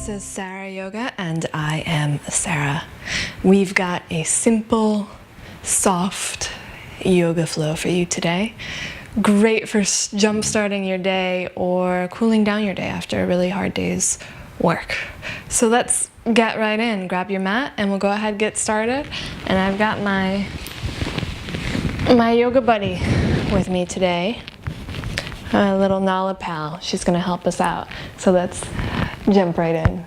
This is Sarah Yoga, and I am Sarah. We've got a simple, soft yoga flow for you today. Great for jump-starting your day or cooling down your day after a really hard day's work. So let's get right in. Grab your mat and we'll go ahead and get started. And I've got my yoga buddy with me today, a little Nala pal. She's gonna help us out. So let's jump right in.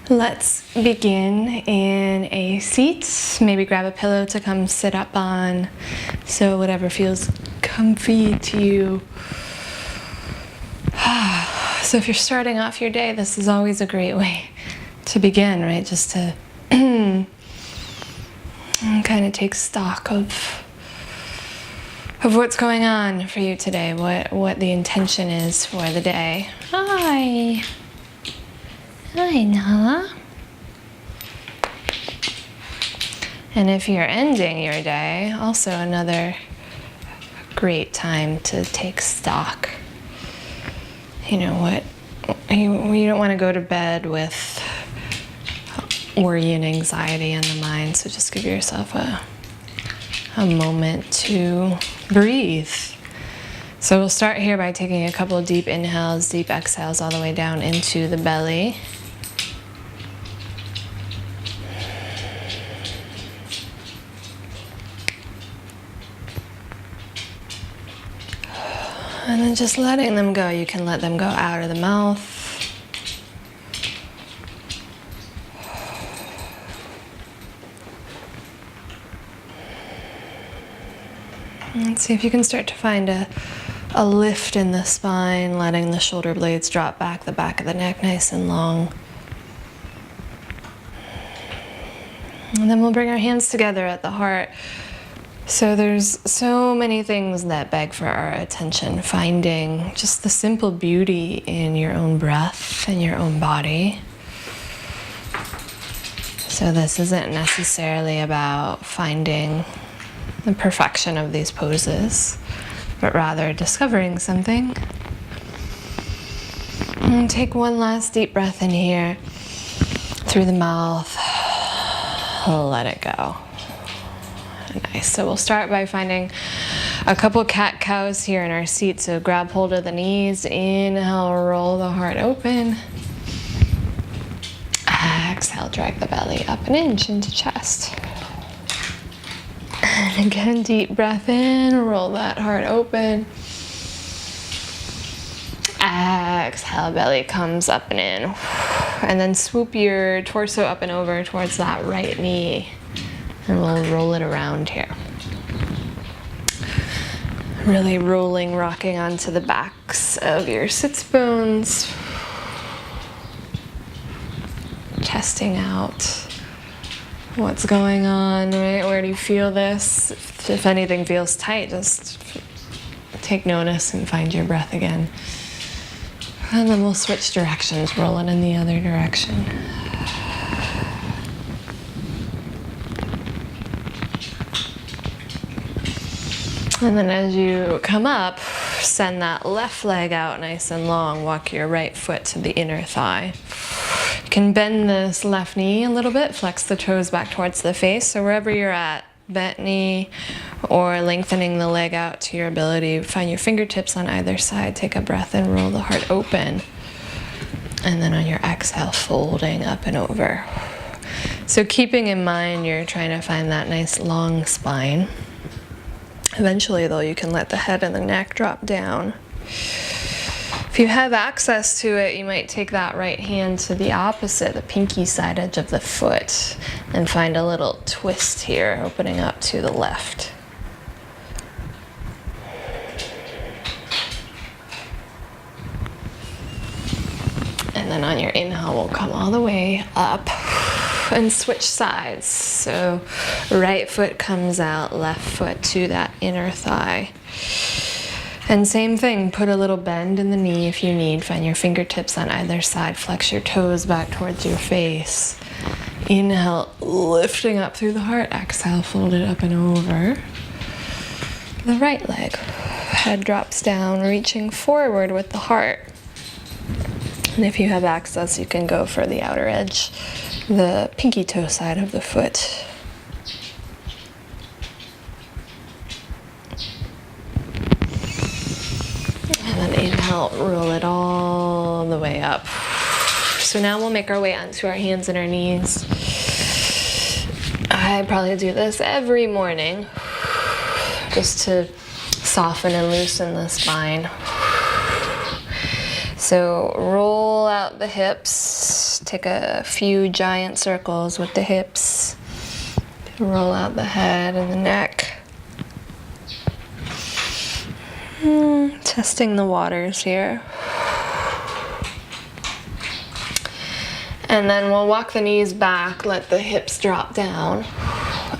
Let's begin in a seat. Maybe grab a pillow to come sit up on. So whatever feels comfy to you. So if you're starting off your day, this is always a great way to begin, right? Just to kind of take stock of what's going on for you today, what the intention is for the day. Hi Nala. And if you're ending your day, also another great time to take stock. You know what, you don't want to go to bed with worry and anxiety in the mind, so just give yourself a moment to breathe. So we'll start here by taking a couple of deep inhales, deep exhales all the way down into the belly. And then just letting them go. You can let them go out of the mouth. And see if you can start to find a lift in the spine, letting the shoulder blades drop back, the back of the neck nice and long. And then we'll bring our hands together at the heart. So there's so many things that beg for our attention, finding just the simple beauty in your own breath and your own body. So this isn't necessarily about finding the perfection of these poses, but rather discovering something. And take one last deep breath in here through the mouth. Let it go. Nice. So we'll start by finding a couple cat-cows here in our seat. So grab hold of the knees, inhale, roll the heart open. Exhale, drag the belly up an inch into chest. And again, deep breath in, roll that heart open. Exhale, belly comes up and in. And then swoop your torso up and over towards that right knee. And we'll roll it around here. Really rolling, rocking onto the backs of your sits bones. Testing out what's going on, right? Where do you feel this? If anything feels tight, just take notice and find your breath again. And then we'll switch directions, roll it in the other direction. And then as you come up, send that left leg out nice and long. Walk your right foot to the inner thigh. You can bend this left knee a little bit, flex the toes back towards the face. So wherever you're at, bent knee or lengthening the leg out to your ability, find your fingertips on either side. Take a breath and roll the heart open. And then on your exhale, folding up and over. So keeping in mind you're trying to find that nice long spine. Eventually, though, you can let the head and the neck drop down. If you have access to it, you might take that right hand to the opposite, the pinky side edge of the foot, and find a little twist here, opening up to the left. And then on your inhale, we'll come all the way up and switch sides. So right foot comes out, left foot to that inner thigh. And same thing, put a little bend in the knee if you need. Find your fingertips on either side. Flex your toes back towards your face. Inhale, lifting up through the heart. Exhale, fold it up and over. The right leg. Head drops down, reaching forward with the heart. And if you have access, you can go for the outer edge, the pinky toe side of the foot. And then inhale, roll it all the way up. So now we'll make our way onto our hands and our knees. I probably do this every morning just to soften and loosen the spine. So roll out the hips, take a few giant circles with the hips, roll out the head and the neck. Testing the waters here. And then we'll walk the knees back, let the hips drop down,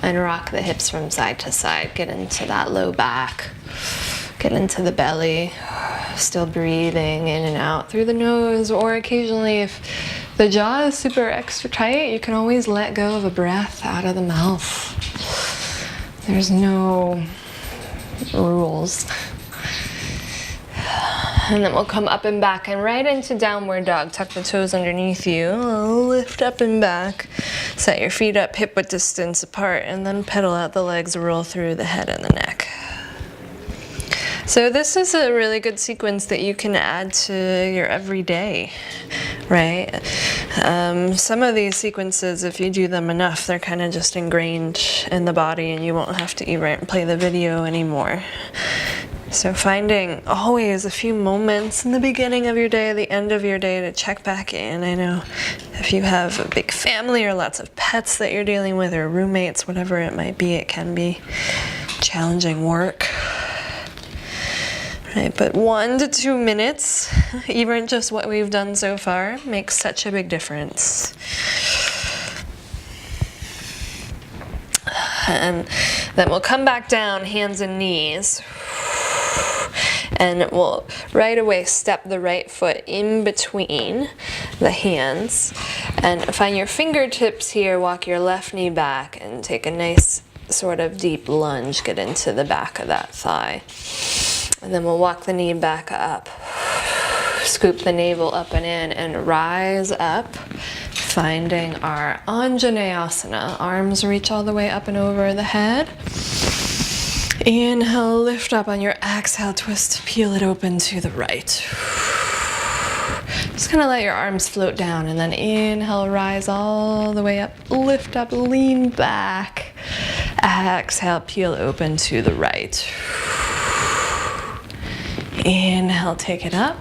and rock the hips from side to side. Get into that low back, get into the belly, still breathing in and out through the nose, or occasionally if the jaw is super extra tight, you can always let go of a breath out of the mouth. There's no rules. And then we'll come up and back and right into downward dog. Tuck the toes underneath you. Lift up and back. Set your feet up hip width distance apart and then pedal out the legs, roll through the head and the neck. So this is a really good sequence that you can add to your everyday, right? Some of these sequences, if you do them enough, they're kind of just ingrained in the body and you won't have to even play the video anymore. So finding always a few moments in the beginning of your day, the end of your day to check back in. I know if you have a big family or lots of pets that you're dealing with or roommates, whatever it might be, it can be challenging work. Right, but 1 to 2 minutes, even just what we've done so far, makes such a big difference. And then we'll come back down, hands and knees. And we'll right away step the right foot in between the hands. And find your fingertips here, walk your left knee back and take a nice sort of deep lunge, get into the back of that thigh. And then we'll walk the knee back up, scoop the navel up and in and rise up, finding our Anjaneyasana. Arms reach all the way up and over the head. Inhale, lift up on your exhale, twist, peel it open to the right. Just kind of let your arms float down and then inhale, rise all the way up, lift up, lean back. Exhale, peel open to the right. Inhale, take it up.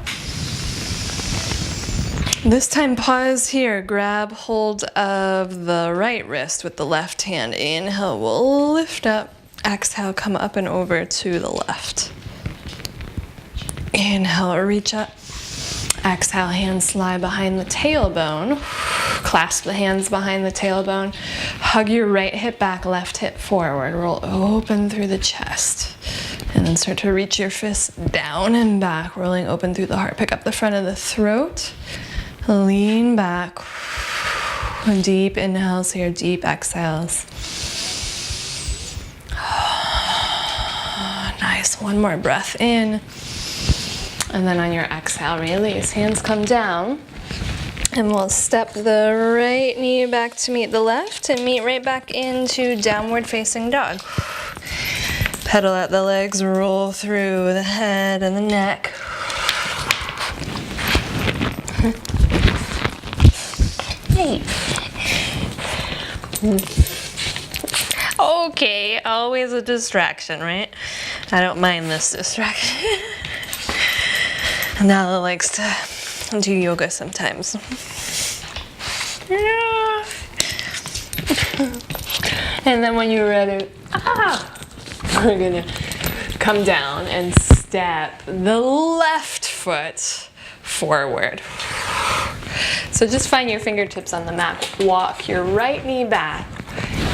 This time pause here, grab hold of the right wrist with the left hand. Inhale, we'll lift up. Exhale, come up and over to the left. Inhale, reach up. Exhale, hands slide behind the tailbone. Clasp the hands behind the tailbone. Hug your right hip back, left hip forward. Roll open through the chest. And then start to reach your fists down and back, rolling open through the heart. Pick up the front of the throat. Lean back. Deep inhales here, deep exhales. Nice, one more breath in. And then on your exhale, release. Hands come down. And we'll step the right knee back to meet the left and meet right back into downward facing dog. Pedal out the legs, roll through the head and the neck. Hey. Okay, always a distraction, right? I don't mind this distraction. Nala likes to do yoga sometimes. And then when you're ready, we're gonna come down and step the left foot forward. So just find your fingertips on the mat. Walk your right knee back.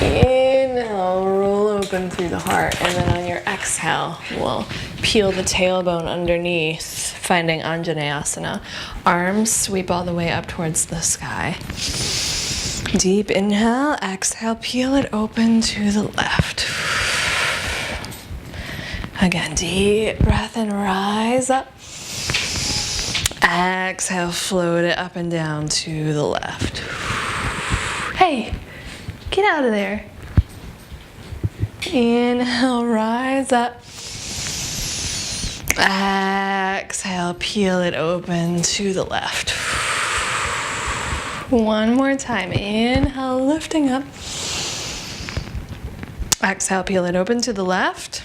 Inhale, roll open through the heart, and then on your exhale, we'll peel the tailbone underneath, finding Anjaneyasana. Arms sweep all the way up towards the sky. Deep inhale, exhale, peel it open to the left. Again, deep breath and rise up. Exhale, float it up and down to the left. Hey, get out of there. Inhale, rise up. Exhale, peel it open to the left. One more time. Inhale, lifting up. Exhale, peel it open to the left.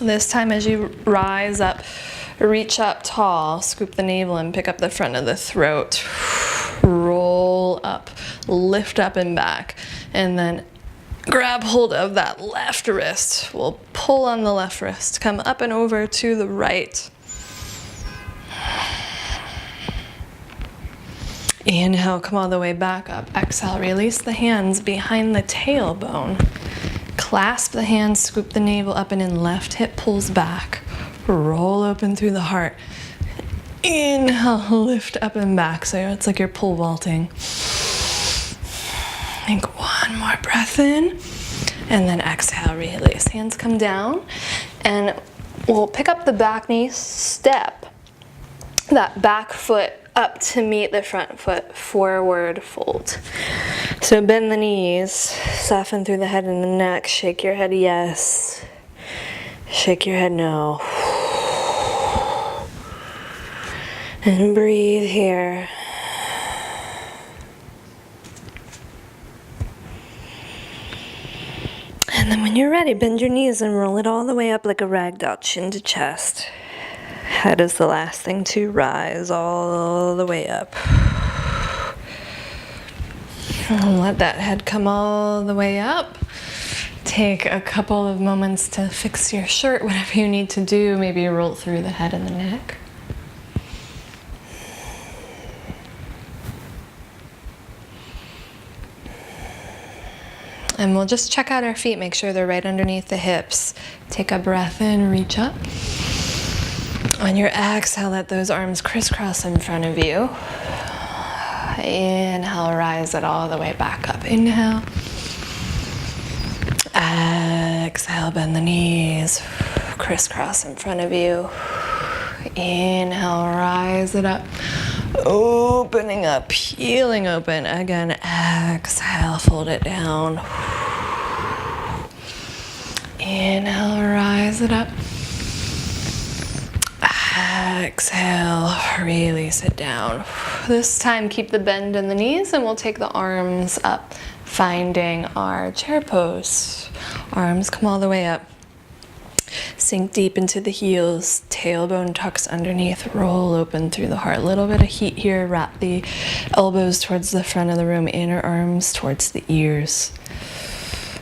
This time as you rise up, reach up tall, scoop the navel and pick up the front of the throat. Roll up, lift up and back, and then grab hold of that left wrist. We'll pull on the left wrist, come up and over to the right. Inhale, come all the way back up. Exhale, release the hands behind the tailbone. Clasp the hands, scoop the navel up and in, left hip pulls back. Roll open through the heart. Inhale, lift up and back. So it's like you're pole vaulting. Take one more breath in. And then exhale, release. Hands come down. And we'll pick up the back knee, step that back foot up to meet the front foot, forward fold. So bend the knees, soften through the head and the neck, shake your head yes, shake your head no. And breathe here. And then when you're ready, bend your knees and roll it all the way up like a ragdoll, chin to chest. Head is the last thing to rise all the way up. And let that head come all the way up. Take a couple of moments to fix your shirt, whatever you need to do. Maybe roll through the head and the neck. And we'll just check out our feet, make sure they're right underneath the hips. Take a breath in, reach up. On your exhale, let those arms crisscross in front of you. Inhale, rise it all the way back up. Inhale. Exhale, bend the knees. Crisscross in front of you. Inhale, rise it up. Opening up, peeling open. Again, exhale, fold it down. Inhale, rise it up. Exhale, release it down. This time, keep the bend in the knees and we'll take the arms up, finding our chair pose. Arms come all the way up. Sink deep into the heels, tailbone tucks underneath, roll open through the heart. A little bit of heat here, wrap the elbows towards the front of the room, inner arms towards the ears.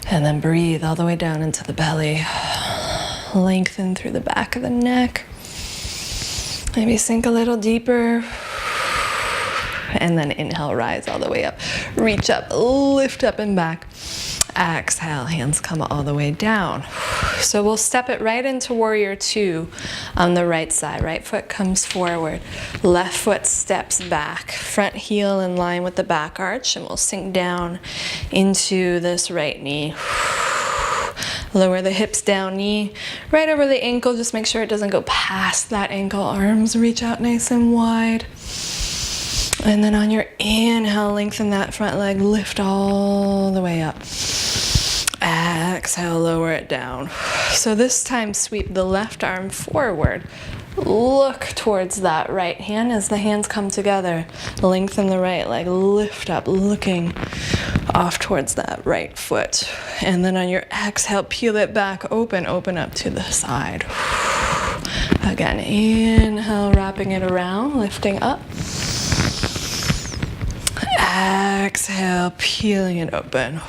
And then breathe all the way down into the belly. Lengthen through the back of the neck. Maybe sink a little deeper. And then inhale, rise all the way up. Reach up, lift up and back. Exhale, hands come all the way down. So we'll step it right into warrior two on the right side. Right foot comes forward. Left foot steps back. Front heel in line with the back arch. And we'll sink down into this right knee. Lower the hips down, knee right over the ankle. Just make sure it doesn't go past that ankle. Arms reach out nice and wide. And then on your inhale, lengthen that front leg, lift all the way up. Exhale, lower it down. So this time, sweep the left arm forward. Look towards that right hand as the hands come together. Lengthen the right leg, lift up, looking off towards that right foot. And then on your exhale, peel it back, open up to the side. Again, inhale, wrapping it around, lifting up. Exhale, peeling it open.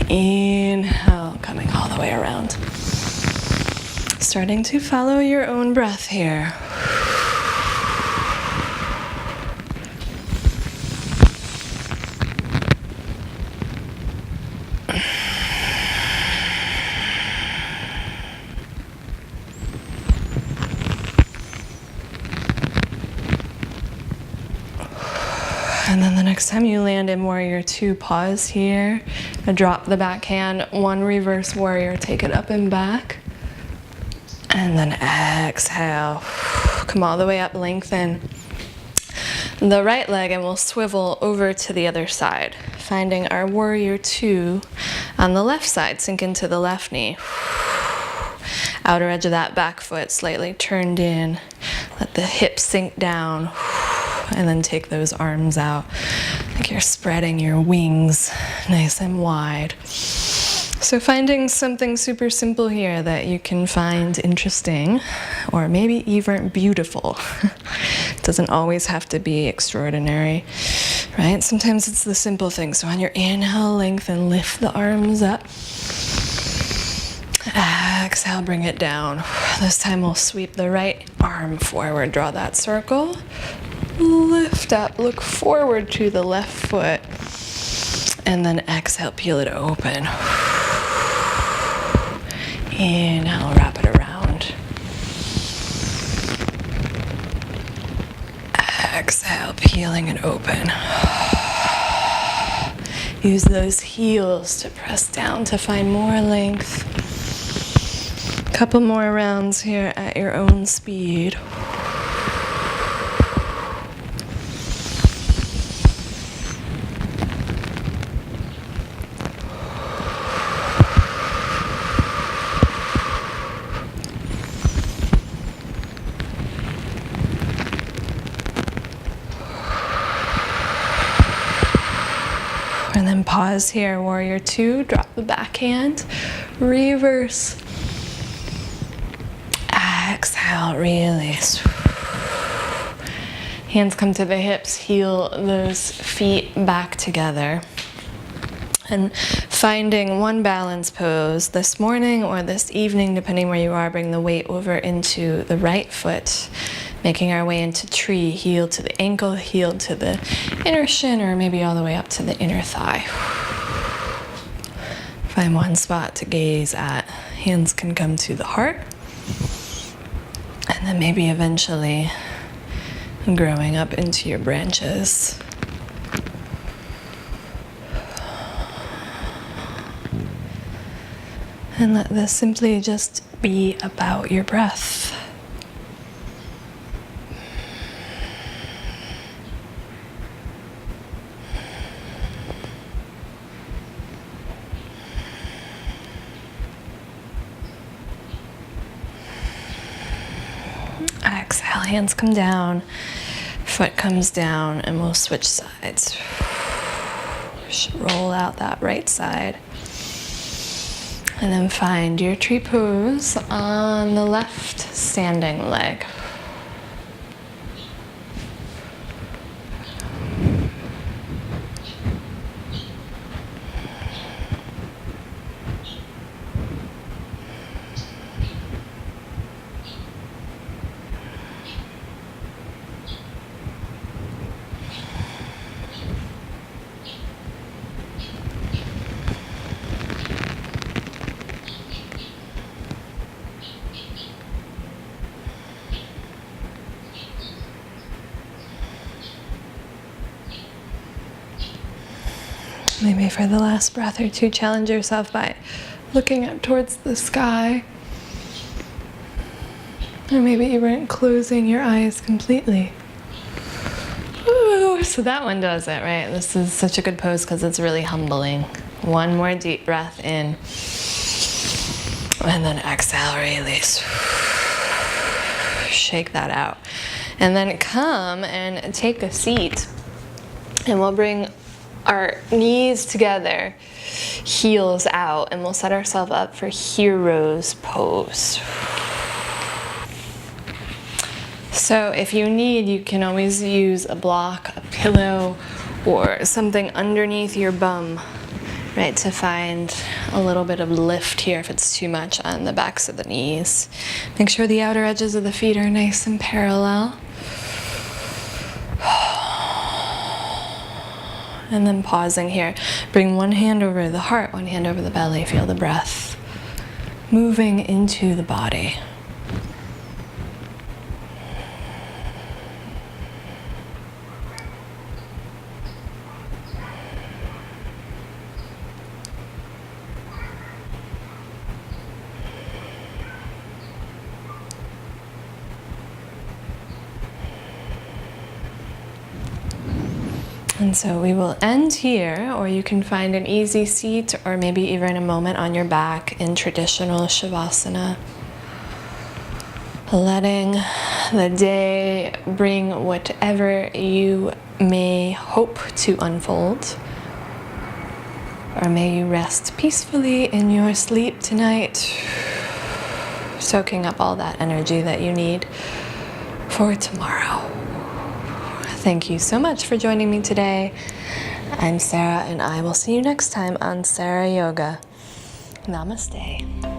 Inhale, coming all the way around. Starting to follow your own breath here. And then the next time you land in warrior two, pause here, drop the back hand, one reverse warrior, take it up and back. And then exhale. Come all the way up, lengthen the right leg, and we'll swivel over to the other side, finding our warrior two on the left side. Sink into the left knee. Outer edge of that back foot slightly turned in. Let the hips sink down. And then take those arms out like you're spreading your wings nice and wide. So finding something super simple here that you can find interesting or maybe even beautiful. It doesn't always have to be extraordinary, right? Sometimes it's the simple things. So on your inhale, lengthen, lift the arms up. Exhale, bring it down. This time we'll sweep the right arm forward, draw that circle. Lift up, look forward to the left foot. And then exhale, peel it open. Inhale, wrap it around. Exhale, peeling it open. Use those heels to press down to find more length. Couple more rounds here at your own speed. And then pause here, warrior two, drop the backhand, reverse. Exhale, release. Hands come to the hips, heel those feet back together. And finding one balance pose this morning or this evening, depending where you are, bring the weight over into the right foot. Making our way into tree, heel to the ankle, heel to the inner shin, or maybe all the way up to the inner thigh. Find one spot to gaze at. Hands can come to the heart. And then maybe eventually growing up into your branches. And let this simply just be about your breath. Exhale, hands come down, foot comes down, and we'll switch sides. Roll out that right side. And then find your tree pose on the left standing leg. Maybe for the last breath or two, challenge yourself by looking up towards the sky. Or maybe you weren't closing your eyes completely. Ooh, so that one does it, right? This is such a good pose because it's really humbling. One more deep breath in. And then exhale, release. Shake that out. And then come and take a seat. And we'll bring our knees together, heels out, and we'll set ourselves up for hero's pose. So if you need, you can always use a block, a pillow, or something underneath your bum, right, to find a little bit of lift here if it's too much on the backs of the knees. Make sure the outer edges of the feet are nice and parallel. And then pausing here. Bring one hand over the heart, one hand over the belly. Feel the breath moving into the body. And so we will end here, or you can find an easy seat or maybe even a moment on your back in traditional Shavasana. Letting the day bring whatever you may hope to unfold. Or may you rest peacefully in your sleep tonight, soaking up all that energy that you need for tomorrow. Thank you so much for joining me today. I'm Sarah, and I will see you next time on Sarah Yoga. Namaste.